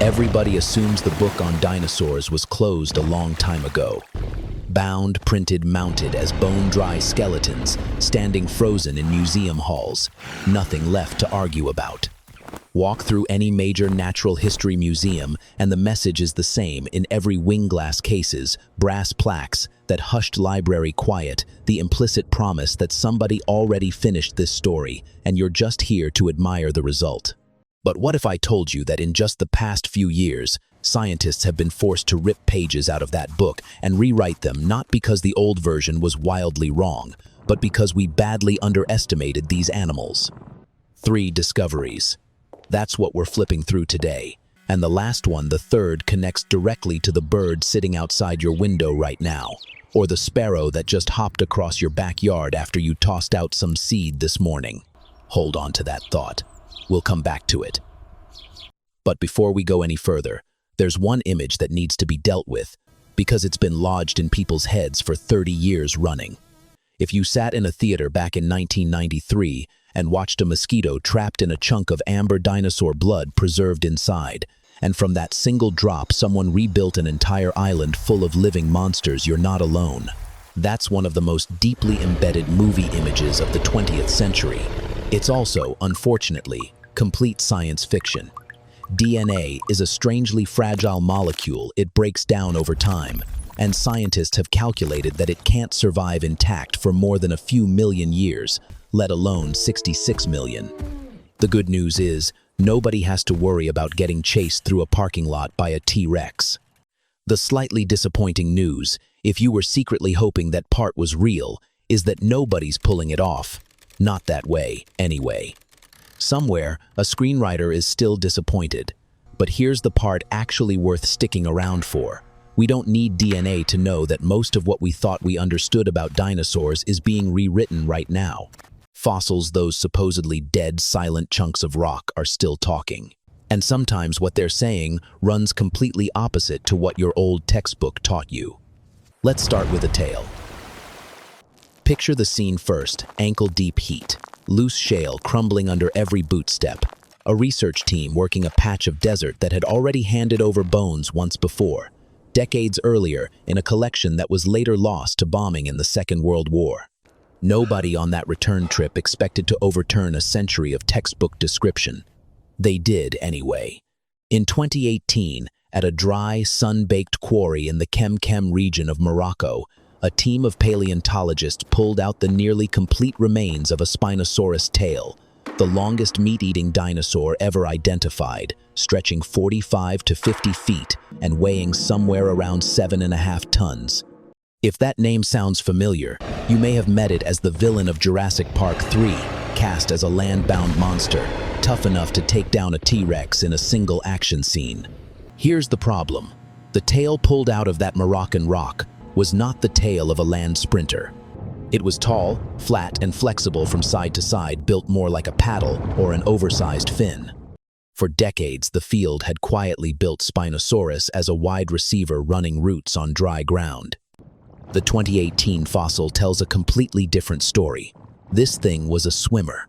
Everybody assumes the book on dinosaurs was closed a long time ago. Bound, printed, mounted as bone-dry skeletons, standing frozen in museum halls. Nothing left to argue about. Walk through any major natural history museum and the message is the same in every wing-glass cases, brass plaques, that hushed library quiet, the implicit promise that somebody already finished this story and you're just here to admire the result. But what if I told you that in just the past few years, scientists have been forced to rip pages out of that book and rewrite them not because the old version was wildly wrong, but because we badly underestimated these animals? 3 discoveries. That's what we're flipping through today. And the last one, the third, connects directly to the bird sitting outside your window right now, or the sparrow that just hopped across your backyard after you tossed out some seed this morning. Hold on to that thought. We'll come back to it. But before we go any further, there's one image that needs to be dealt with because it's been lodged in people's heads for 30 years running. If you sat in a theater back in 1993 and watched a mosquito trapped in a chunk of amber dinosaur blood preserved inside, and from that single drop someone rebuilt an entire island full of living monsters, you're not alone. That's one of the most deeply embedded movie images of the 20th century. It's also, unfortunately, complete science fiction. DNA is a strangely fragile molecule. It breaks down over time, and scientists have calculated that it can't survive intact for more than a few million years, let alone 66 million. The good news is, nobody has to worry about getting chased through a parking lot by a T-Rex. The slightly disappointing news, if you were secretly hoping that part was real, is that nobody's pulling it off. Not that way, anyway. Somewhere, a screenwriter is still disappointed. But here's the part actually worth sticking around for. We don't need DNA to know that most of what we thought we understood about dinosaurs is being rewritten right now. Fossils, those supposedly dead, silent chunks of rock, are still talking. And sometimes what they're saying runs completely opposite to what your old textbook taught you. Let's start with a tail. Picture the scene first, ankle-deep heat, loose shale crumbling under every boot step, a research team working a patch of desert that had already handed over bones once before, decades earlier in a collection that was later lost to bombing in the Second World War. Nobody on that return trip expected to overturn a century of textbook description. They did anyway. In 2018, at a dry, sun-baked quarry in the Kem region of Morocco, a team of paleontologists pulled out the nearly complete remains of a Spinosaurus tail, the longest meat-eating dinosaur ever identified, stretching 45 to 50 feet and weighing somewhere around 7.5 tons. If that name sounds familiar, you may have met it as the villain of Jurassic Park 3, cast as a land-bound monster, tough enough to take down a T-Rex in a single action scene. Here's the problem. The tail pulled out of that Moroccan rock was not the tail of a land sprinter. It was tall, flat, and flexible from side to side, built more like a paddle or an oversized fin. For decades, the field had quietly built Spinosaurus as a wide receiver running routes on dry ground. The 2018 fossil tells a completely different story. This thing was a swimmer.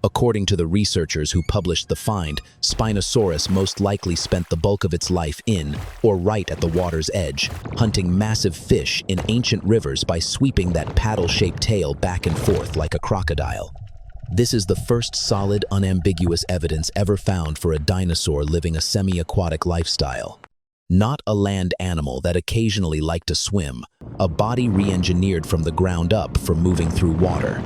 According to the researchers who published the find, Spinosaurus most likely spent the bulk of its life in, or right at the water's edge, hunting massive fish in ancient rivers by sweeping that paddle-shaped tail back and forth like a crocodile. This is the first solid, unambiguous evidence ever found for a dinosaur living a semi-aquatic lifestyle. Not a land animal that occasionally liked to swim, a body re-engineered from the ground up for moving through water.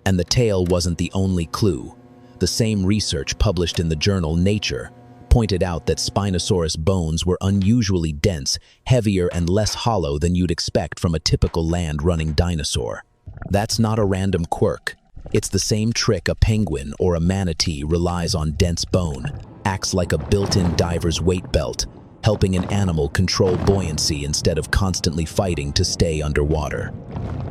And the tail wasn't the only clue. The same research published in the journal Nature pointed out that Spinosaurus bones were unusually dense, heavier and less hollow than you'd expect from a typical land-running dinosaur. That's not a random quirk. It's the same trick a penguin or a manatee relies on: dense bone, acts like a built-in diver's weight belt, helping an animal control buoyancy instead of constantly fighting to stay underwater.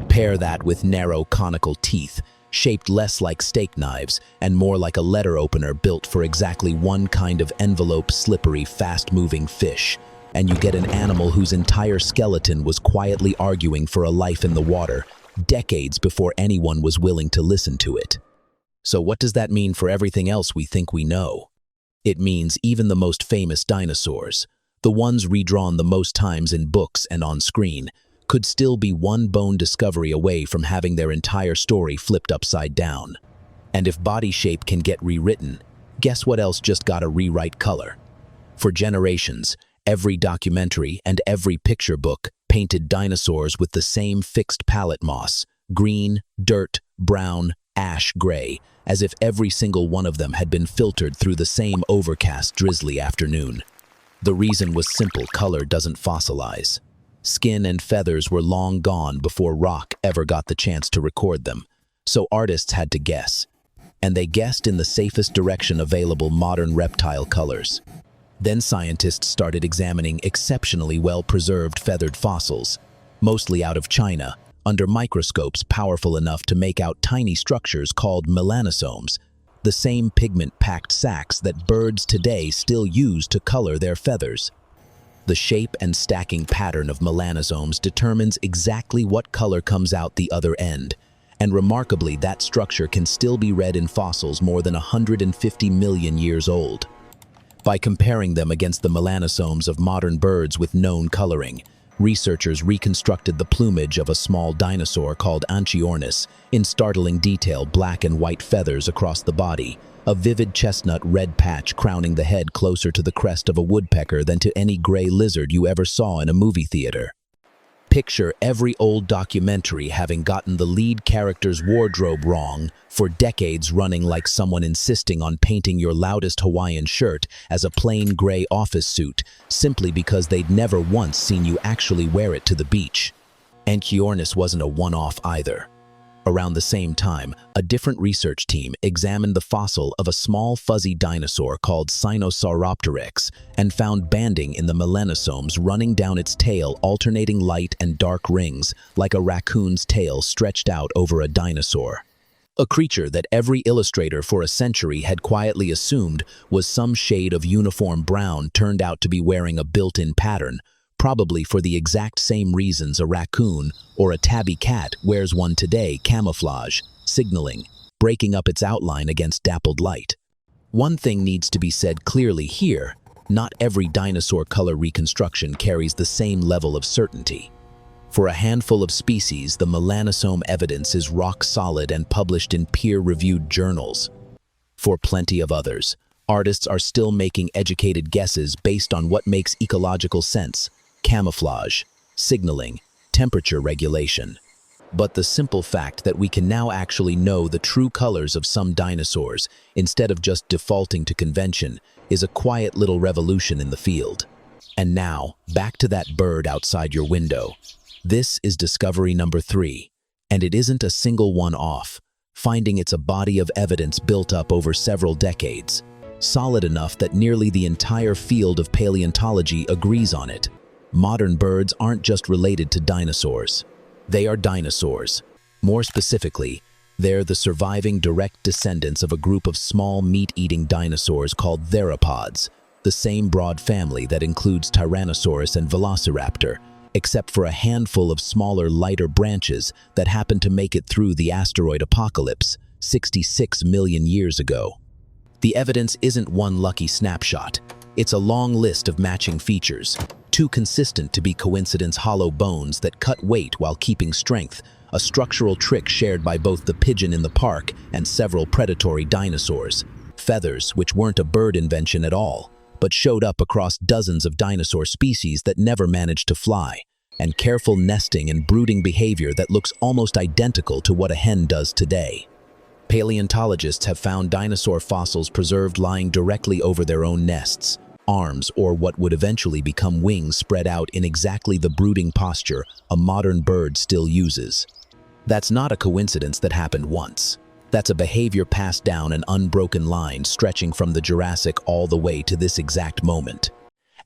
Pair that with narrow conical teeth, shaped less like steak knives and more like a letter opener built for exactly one kind of envelope slippery, fast-moving fish, and you get an animal whose entire skeleton was quietly arguing for a life in the water, decades before anyone was willing to listen to it. So what does that mean for everything else we think we know? It means even the most famous dinosaurs, the ones redrawn the most times in books and on screen, could still be one bone discovery away from having their entire story flipped upside down. And if body shape can get rewritten, guess what else just got a rewrite color? For generations, every documentary and every picture book painted dinosaurs with the same fixed palette moss, green, dirt, brown, ash gray, as if every single one of them had been filtered through the same overcast, drizzly afternoon. The reason was simple: color doesn't fossilize. Skin and feathers were long gone before rock ever got the chance to record them, so artists had to guess. And they guessed in the safest direction available: modern reptile colors. Then scientists started examining exceptionally well-preserved feathered fossils, mostly out of China, under microscopes powerful enough to make out tiny structures called melanosomes, the same pigment-packed sacs that birds today still use to color their feathers. The shape and stacking pattern of melanosomes determines exactly what color comes out the other end, and remarkably, that structure can still be read in fossils more than 150 million years old. By comparing them against the melanosomes of modern birds with known coloring, researchers reconstructed the plumage of a small dinosaur called Anchiornis in startling detail: black and white feathers across the body, a vivid chestnut red patch crowning the head closer to the crest of a woodpecker than to any gray lizard you ever saw in a movie theater. Picture every old documentary having gotten the lead character's wardrobe wrong for decades running, like someone insisting on painting your loudest Hawaiian shirt as a plain gray office suit simply because they'd never once seen you actually wear it to the beach. Anchiornis wasn't a one-off either. Around the same time, a different research team examined the fossil of a small fuzzy dinosaur called Sinosauropteryx and found banding in the melanosomes running down its tail, alternating light and dark rings like a raccoon's tail stretched out over a dinosaur. A creature that every illustrator for a century had quietly assumed was some shade of uniform brown turned out to be wearing a built-in pattern, probably for the exact same reasons a raccoon or a tabby cat wears one today: camouflage, signaling, breaking up its outline against dappled light. One thing needs to be said clearly here: not every dinosaur color reconstruction carries the same level of certainty. For a handful of species, the melanosome evidence is rock solid and published in peer-reviewed journals. For plenty of others, artists are still making educated guesses based on what makes ecological sense: camouflage, signaling, temperature regulation. But the simple fact that we can now actually know the true colors of some dinosaurs instead of just defaulting to convention is a quiet little revolution in the field. And now, back to that bird outside your window. This is discovery number 3, and it isn't a single one-off. Finding it's a body of evidence built up over several decades, solid enough that nearly the entire field of paleontology agrees on it. Modern birds aren't just related to dinosaurs. They are dinosaurs. More specifically, they're the surviving direct descendants of a group of small meat-eating dinosaurs called theropods, the same broad family that includes Tyrannosaurus and Velociraptor, except for a handful of smaller, lighter branches that happened to make it through the asteroid apocalypse 66 million years ago. The evidence isn't one lucky snapshot. It's a long list of matching features, too consistent to be coincidence: hollow bones that cut weight while keeping strength, a structural trick shared by both the pigeon in the park and several predatory dinosaurs. Feathers, which weren't a bird invention at all, but showed up across dozens of dinosaur species that never managed to fly, and careful nesting and brooding behavior that looks almost identical to what a hen does today. Paleontologists have found dinosaur fossils preserved lying directly over their own nests, arms or what would eventually become wings spread out in exactly the brooding posture a modern bird still uses. That's not a coincidence that happened once. That's a behavior passed down an unbroken line stretching from the Jurassic all the way to this exact moment.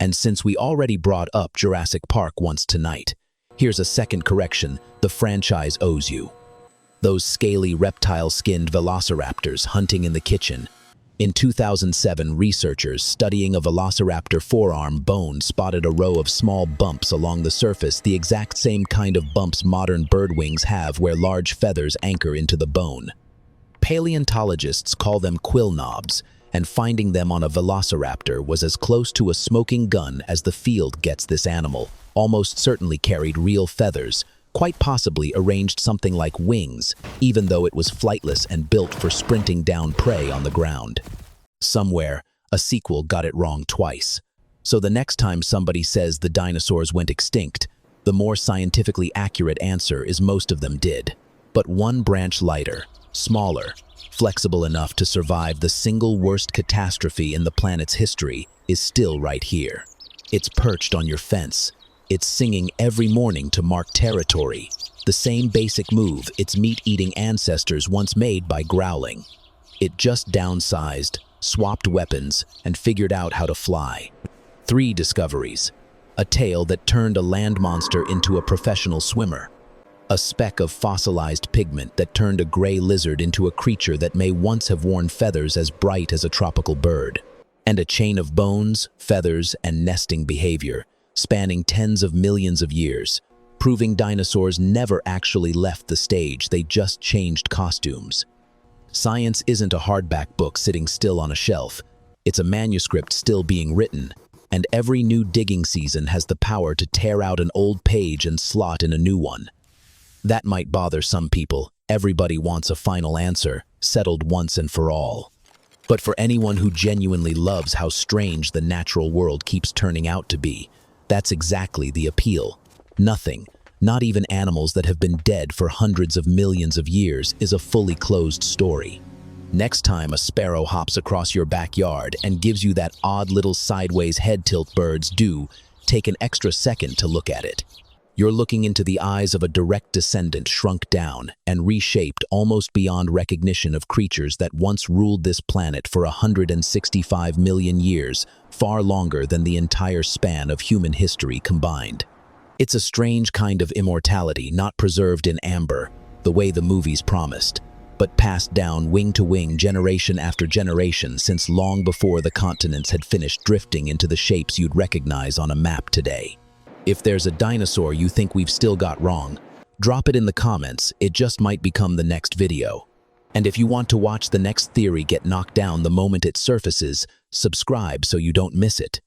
And since we already brought up Jurassic Park once tonight, here's a second correction the franchise owes you. Those scaly reptile-skinned velociraptors hunting in the kitchen. In 2007, researchers studying a velociraptor forearm bone spotted a row of small bumps along the surface, the exact same kind of bumps modern bird wings have where large feathers anchor into the bone. Paleontologists call them quill knobs, and finding them on a velociraptor was as close to a smoking gun as the field gets. This animal almost certainly carried real feathers, quite possibly arranged something like wings, even though it was flightless and built for sprinting down prey on the ground. Somewhere, a sequel got it wrong twice. So the next time somebody says the dinosaurs went extinct, the more scientifically accurate answer is most of them did. But one branch lighter, smaller, flexible enough to survive the single worst catastrophe in the planet's history, is still right here. It's perched on your fence. It's singing every morning to mark territory, the same basic move its meat-eating ancestors once made by growling. It just downsized, swapped weapons, and figured out how to fly. 3 discoveries. A tail that turned a land monster into a professional swimmer. A speck of fossilized pigment that turned a gray lizard into a creature that may once have worn feathers as bright as a tropical bird. And a chain of bones, feathers, and nesting behavior, spanning tens of millions of years, proving dinosaurs never actually left the stage, they just changed costumes. Science isn't a hardback book sitting still on a shelf. It's a manuscript still being written, and every new digging season has the power to tear out an old page and slot in a new one. That might bother some people. Everybody wants a final answer, settled once and for all. But for anyone who genuinely loves how strange the natural world keeps turning out to be, that's exactly the appeal. Nothing, not even animals that have been dead for hundreds of millions of years, is a fully closed story. Next time a sparrow hops across your backyard and gives you that odd little sideways head tilt birds do, take an extra second to look at it. You're looking into the eyes of a direct descendant shrunk down and reshaped almost beyond recognition of creatures that once ruled this planet for 165 million years, far longer than the entire span of human history combined. It's a strange kind of immortality not preserved in amber, the way the movies promised, but passed down wing to wing generation after generation since long before the continents had finished drifting into the shapes you'd recognize on a map today. If there's a dinosaur you think we've still got wrong, drop it in the comments. It just might become the next video. And if you want to watch the next theory get knocked down the moment it surfaces, subscribe so you don't miss it.